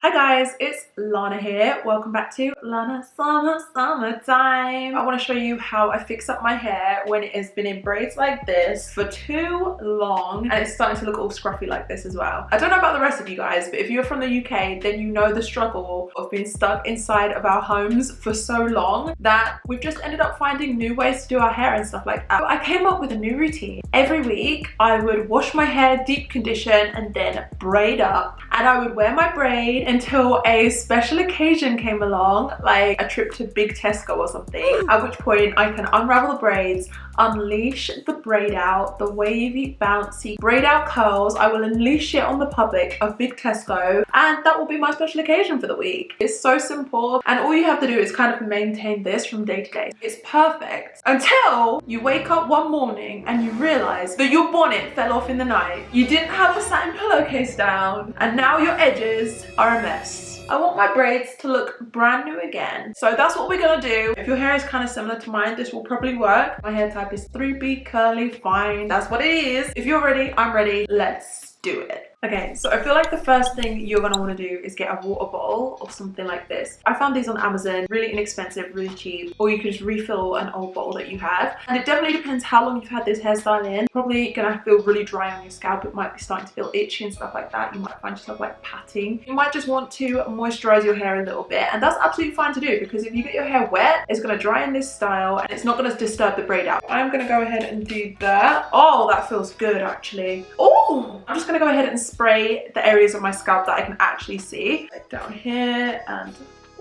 Hi guys, it's Lana here. Welcome back to Lana Summertime. I want to show you how I fix up my hair when it has been in braids like this for too long and it's starting to look all scruffy like this as well. I don't know about the rest of you guys, but if you're from the UK, then you know the struggle of being stuck inside of our homes for so long that we've just ended up finding new ways to do our hair and stuff like that. I came up with a new routine. Every week I would wash my hair, deep condition, and then braid up, and I would wear my braid until a special occasion came along, like a trip to Big Tesco or something, at which point I can unravel the braids, unleash the braid out, the wavy, bouncy, braid out curls. I will unleash it on the public of Big Tesco, and that will be my special occasion for the week. It's so simple, and all you have to do is kind of maintain this from day to day. It's perfect until you wake up one morning and you realize that your bonnet fell off in the night. You didn't have a satin pillowcase down, and now your edges are a mess. I want my braids to look brand new again. So that's what we're gonna do. If your hair is kind of similar to mine, this will probably work. My hair type is 3B curly, fine. That's what it is. If you're ready, I'm ready. Let's do it. Okay, so I feel like the first thing you're gonna want to do is get a water bottle or something like this. I found these on Amazon, really inexpensive, really cheap, or you can just refill an old bottle that you have. And it definitely depends how long you've had this hairstyle in. Probably gonna feel really dry on your scalp. It might be starting to feel itchy and stuff like that. You might find yourself like patting. You might just want to moisturize your hair a little bit, and that's absolutely fine to do, because if you get your hair wet, it's gonna dry in this style and it's not gonna disturb the braid out. I'm gonna go ahead and do that. Oh, that feels good actually. Oh, I'm just gonna go ahead and spray the areas of my scalp that I can actually see, like down here, and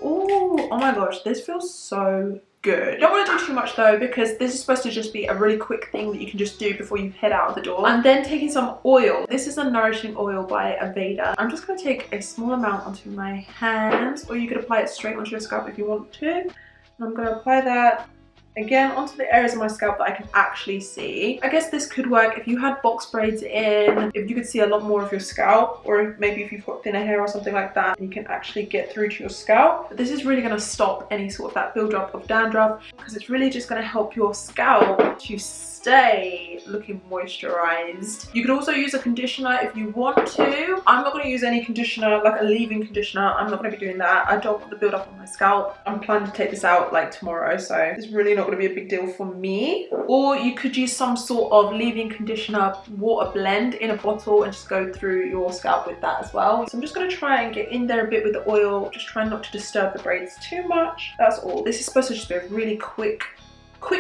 oh my gosh, this feels so good. You don't want to do too much though, because this is supposed to just be a really quick thing that you can just do before you head out of the door. I'm then taking some oil. This is a nourishing oil by Aveda. I'm just going to take a small amount onto my hands, or you could apply it straight onto your scalp if you want to. And I'm going to apply that again onto the areas of my scalp that I can actually see. I guess this could work if you had box braids in, if you could see a lot more of your scalp, or maybe if you've got thinner hair or something like that, you can actually get through to your scalp. But this is really going to stop any sort of that build-up of dandruff, because it's really just going to help your scalp to stay looking moisturized. You could also use a conditioner if you want to. I'm not going to use any conditioner, like a leave-in conditioner. I'm not going to be doing that. I don't want the build-up on my scalp. I'm planning to take this out like tomorrow, so it's really not going to be a big deal for me. Or you could use some sort of leave-in conditioner water blend in a bottle and just go through your scalp with that as well. So I'm just going to try and get in there a bit with the oil, just try not to disturb the braids too much. That's all. This is supposed to just be a really quick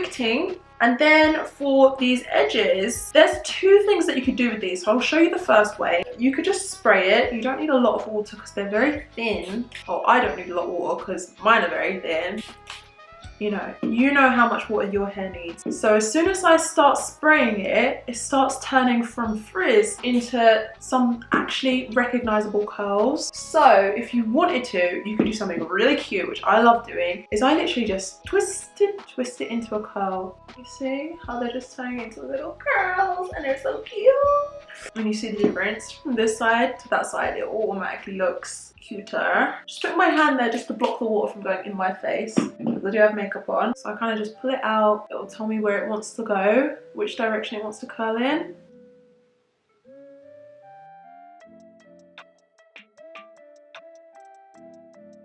thing. And then for these edges, there's two things that you could do with these. So I'll show you the first way. You could just spray it. You don't need a lot of water because they're very thin. Oh, I don't need a lot of water because mine are very thin. You know how much water your hair needs. So as soon as I start spraying it, it starts turning from frizz into some actually recognizable curls. So if you wanted to, you could do something really cute, which I love doing, is I literally just twist it into a curl. You see how they're just turning into little curls, and they're so cute. When you see the difference from this side to that side, it automatically looks cuter. Just put my hand there just to block the water from going in my face, because I do have makeup on. So I kind of just pull it out. It will tell me where it wants to go, which direction it wants to curl in.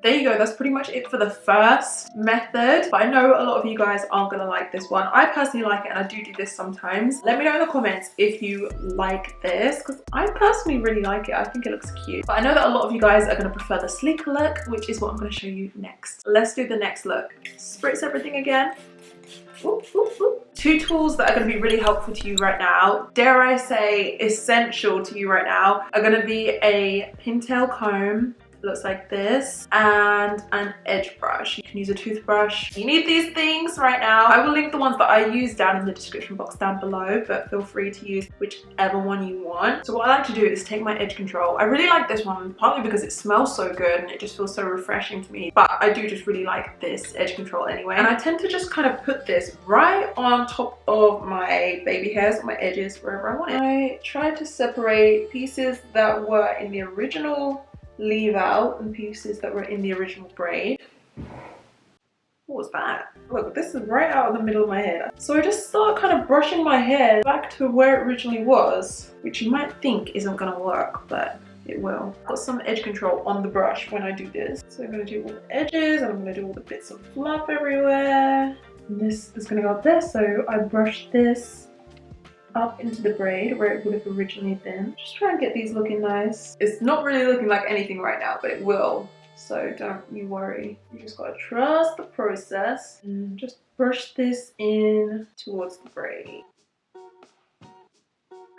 There you go, that's pretty much it for the first method. But I know a lot of you guys aren't gonna like this one. I personally like it, and I do this sometimes. Let me know in the comments if you like this, because I personally really like it. I think it looks cute. But I know that a lot of you guys are gonna prefer the sleeker look, which is what I'm gonna show you next. Let's do the next look. Spritz everything again. Whoop, whoop, whoop. Two tools that are going to be really helpful to you right now, dare I say essential to you right now, are going to be a pintail comb, looks like this, and an edge brush. You can use a toothbrush. You need these things right now. I will link the ones that I use down in the description box down below, but feel free to use whichever one you want. So what I like to do is take my edge control. I really like this one, partly because it smells so good and it just feels so refreshing to me, but I do just really like this edge control anyway. And I tend to just kind of put this right on top of my baby hairs, on my edges, wherever I want it. I tried to separate pieces that were in the original leave out and pieces that were in the original braid. What was that? Look, this is right out of the middle of my head. So I just start kind of brushing my hair back to where it originally was, which you might think isn't gonna work, but it will. I've got some edge control on the brush when I do this. So I'm going to do all the edges and I'm going to do all the bits of fluff everywhere. And this is going to go up there, so I brush this up into the braid where it would have originally been. Just try and get these looking nice. It's not really looking like anything right now, but it will. So don't you worry. You just gotta trust the process and just brush this in towards the braid.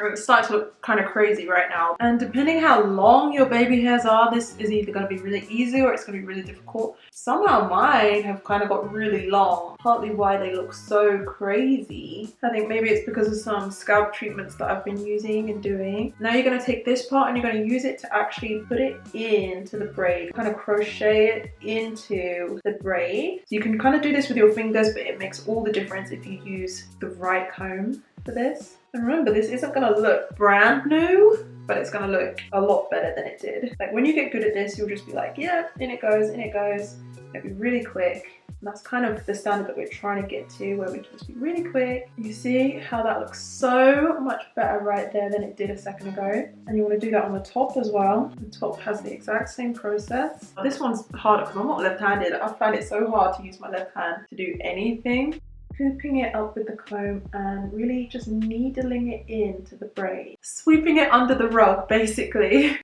It's starting to look kind of crazy right now. And depending how long your baby hairs are, this is either going to be really easy or it's going to be really difficult. Somehow mine have kind of got really long, partly why they look so crazy. I think maybe it's because of some scalp treatments that I've been using and doing. Now you're going to take this part and you're going to use it to actually put it into the braid, kind of crochet it into the braid. So you can kind of do this with your fingers, but it makes all the difference if you use the right comb for this. And remember, this isn't going to look brand new, but it's going to look a lot better than it did. Like when you get good at this, you'll just be like, yeah, in it goes, in it goes. It'll be really quick. And that's kind of the standard that we're trying to get to, where we can just be really quick. You see how that looks so much better right there than it did a second ago. And you want to do that on the top as well. The top has the exact same process. This one's harder because I'm not left-handed. I find it so hard to use my left hand to do anything. Scooping it up with the comb and really just needling it into the braid. Sweeping it under the rug, basically.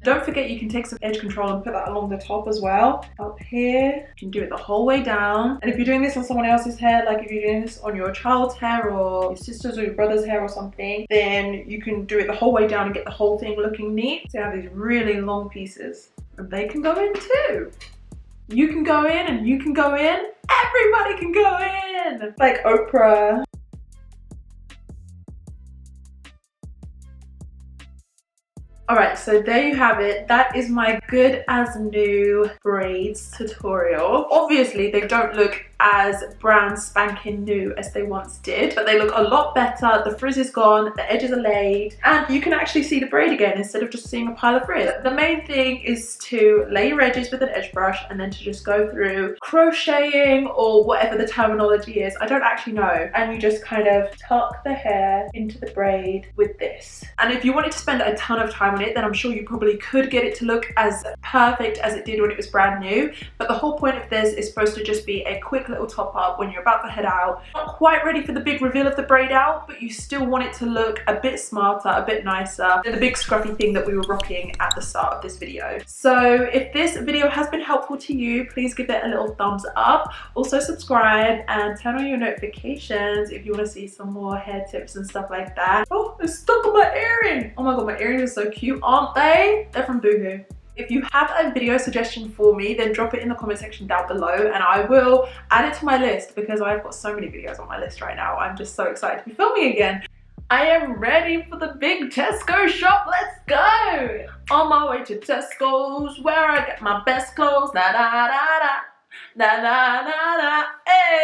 Don't forget you can take some edge control and put that along the top as well. Up here, you can do it the whole way down. And if you're doing this on someone else's hair, like if you're doing this on your child's hair or your sister's or your brother's hair or something, then you can do it the whole way down and get the whole thing looking neat. So you have these really long pieces. And they can go in too. You can go in and you can go in. Everybody can go in. Like Oprah. Alright, so there you have it. That is my good as new braids tutorial. Obviously, they don't look as brand spanking new as they once did, but they look a lot better. The frizz is gone, the edges are laid, and you can actually see the braid again instead of just seeing a pile of frizz. The main thing is to lay your edges with an edge brush and then to just go through crocheting or whatever the terminology is. I don't actually know. And you just kind of tuck the hair into the braid with this. And if you wanted to spend a ton of time on it, then I'm sure you probably could get it to look as perfect as it did when it was brand new. But the whole point of this is supposed to just be a quick little top up when you're about to head out. Not quite ready for the big reveal of the braid out, but you still want it to look a bit smarter, a bit nicer than the big scruffy thing that we were rocking at the start of this video. So if this video has been helpful to you, please give it a little thumbs up. Also subscribe and turn on your notifications if you want to see some more hair tips and stuff like that. Oh, it's stuck on my earring. Oh my god, my earrings are so cute, aren't they? They're from Boohoo. If you have a video suggestion for me, then drop it in the comment section down below and I will add it to my list because I've got so many videos on my list right now. I'm just so excited to be filming again. I am ready for the big Tesco shop. Let's go! On my way to Tesco's where I get my best clothes. Da da da da. Da da da da. Hey!